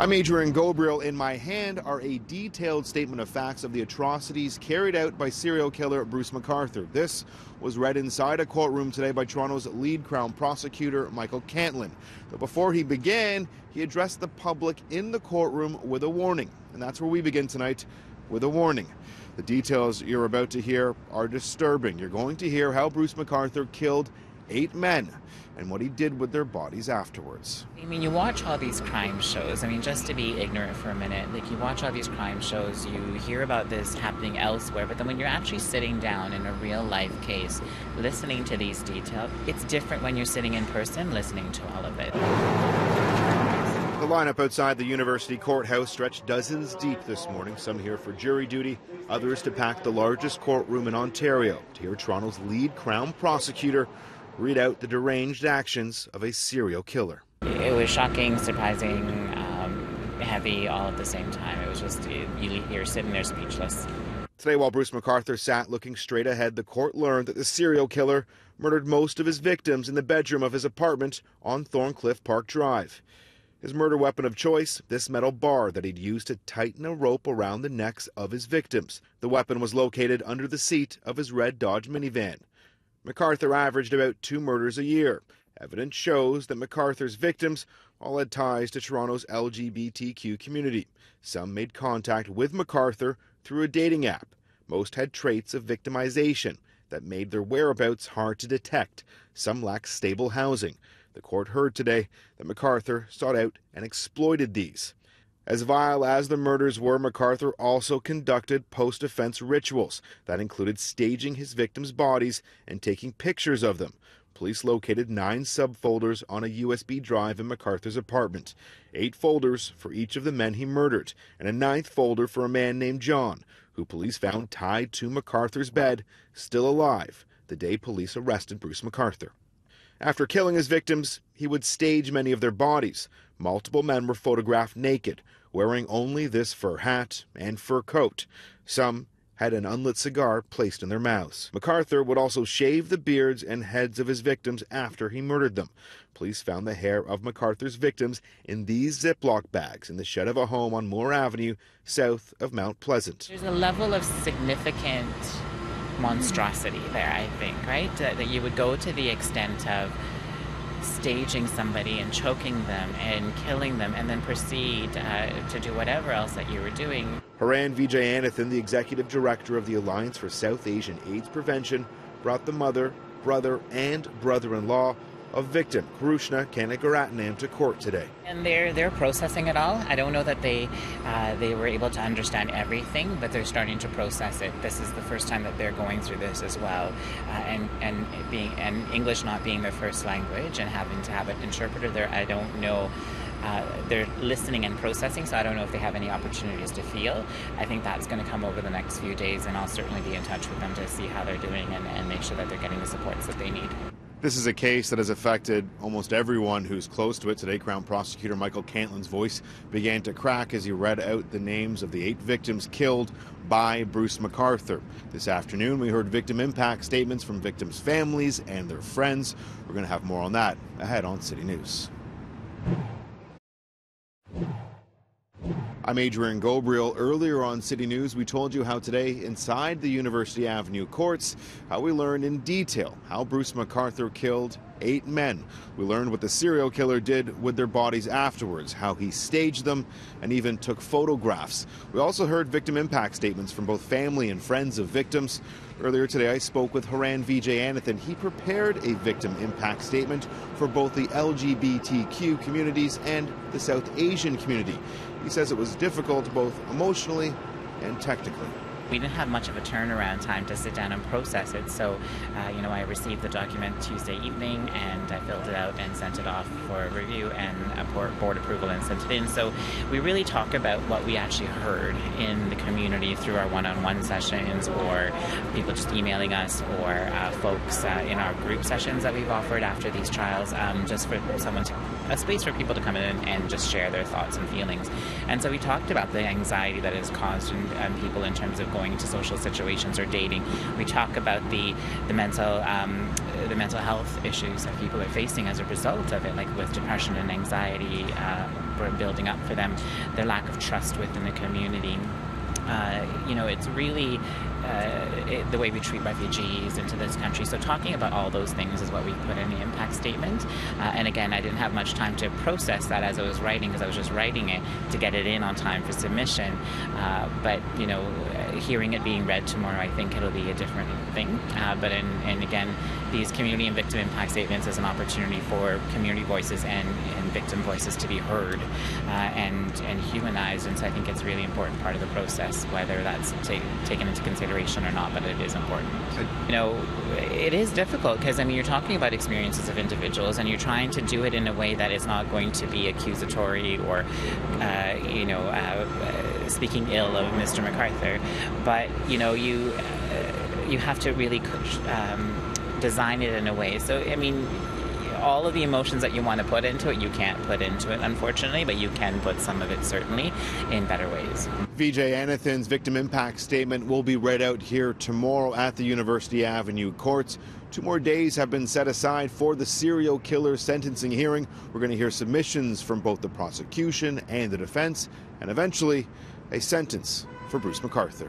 I'm Adrian Ghobrial. In my hand are a detailed statement of facts of the atrocities carried out by serial killer Bruce McArthur. This was read inside a courtroom today by Toronto's lead Crown prosecutor, Michael Cantlin. But before he began, he addressed the public in the courtroom with a warning. And that's where we begin tonight, with a warning. The details you're about to hear are disturbing. You're going to hear how Bruce McArthur killed 8 men and what he did with their bodies afterwards. I mean, you watch all these crime shows. I mean, just to be ignorant for a minute, like, you watch all these crime shows, you hear about this happening elsewhere, but then when you're actually sitting down in a real life case, listening to these details, it's different when you're sitting in person listening to all of it. The lineup outside the University Courthouse stretched dozens deep this morning, some here for jury duty, others to pack the largest courtroom in Ontario to hear Toronto's lead Crown prosecutor read out the deranged actions of a serial killer. It was shocking, surprising, heavy, all at the same time. It was just, you're sitting there speechless. Today, while Bruce McArthur sat looking straight ahead, the court learned that the serial killer murdered most of his victims in the bedroom of his apartment on Thorncliffe Park Drive. His murder weapon of choice, this metal bar that he'd used to tighten a rope around the necks of his victims. The weapon was located under the seat of his red Dodge minivan. McArthur averaged about 2 murders a year. Evidence shows that McArthur's victims all had ties to Toronto's LGBTQ community. Some made contact with McArthur through a dating app. Most had traits of victimization that made their whereabouts hard to detect. Some lacked stable housing. The court heard today that McArthur sought out and exploited these. As vile as the murders were, McArthur also conducted post-offense rituals that included staging his victims' bodies and taking pictures of them. Police located 9 subfolders on a USB drive in McArthur's apartment, 8 folders for each of the men he murdered, and a 9th folder for a man named John, who police found tied to McArthur's bed, still alive, the day police arrested Bruce McArthur. After killing his victims, he would stage many of their bodies. Multiple men were photographed naked, wearing only this fur hat and fur coat. Some had an unlit cigar placed in their mouths. McArthur would also shave the beards and heads of his victims after he murdered them. Police found the hair of McArthur's victims in these Ziploc bags in the shed of a home on Moore Avenue, south of Mount Pleasant. There's a level of significant monstrosity there, I think, right? That you would go to the extent of staging somebody and choking them and killing them and then proceed to do whatever else that you were doing. Haran Vijayanathan, the executive director of the Alliance for South Asian AIDS Prevention, brought the mother, brother, and brother-in-law of victim Karushna Kanagaratnam to court today. And they're processing it all. I don't know that they were able to understand everything, but they're starting to process it. This is the first time that they're going through this as well, and English not being their first language and having to have an interpreter there. I don't know. They're listening and processing, so I don't know if they have any opportunities to feel. I think that's going to come over the next few days, and I'll certainly be in touch with them to see how they're doing and make sure that they're getting the supports that they need. This is a case that has affected almost everyone who's close to it. Today, Crown Prosecutor Michael Cantlin's voice began to crack as he read out the names of the 8 victims killed by Bruce McArthur. This afternoon, we heard victim impact statements from victims' families and their friends. We're going to have more on that ahead on City News. I'm Adrian Ghobrial. Earlier on City News, we told you how today, inside the University Avenue courts, how we learned in detail how Bruce McArthur killed 8 men. We learned what the serial killer did with their bodies afterwards, how he staged them, and even took photographs. We also heard victim impact statements from both family and friends of victims. Earlier today, I spoke with Haran Vijayanathan. He prepared a victim impact statement for both the LGBTQ communities and the South Asian community. He says it was difficult both emotionally and technically. We didn't have much of a turnaround time to sit down and process it, so I received the document Tuesday evening and I filled it out and sent it off for review and board approval and sent it in. So we really talk about what we actually heard in the community through our one-on-one sessions, or people just emailing us, or folks in our group sessions that we've offered after these trials, just for someone to a space for people to come in and just share their thoughts and feelings. And so we talked about the anxiety that is caused in people in terms of going into social situations or dating. We talk about the mental health issues that people are facing as a result of it, like with depression and anxiety building up for them, their lack of trust within the community. It's really the way we treat refugees into this country. So talking about all those things is what we put in the impact statement. And again, I didn't have much time to process that as I was writing, because I was just writing it to get it in on time for submission. But hearing it being read tomorrow, I think it'll be a different thing. And again, these community and victim impact statements is an opportunity for community voices and victim voices to be heard and humanized. And so I think it's a really important part of the process, whether that's taken into consideration or not, but it is important. It is difficult because, you're talking about experiences of individuals and you're trying to do it in a way that it's not going to be accusatory or, speaking ill of Mr. McArthur. But, you have to really design it in a way. So, all of the emotions that you want to put into it, you can't put into it, unfortunately, but you can put some of it, certainly, in better ways. VJ Anathan's victim impact statement will be read out here tomorrow at the University Avenue courts. 2 more days have been set aside for the serial killer sentencing hearing. We're going to hear submissions from both the prosecution and the defense, and eventually a sentence for Bruce McArthur.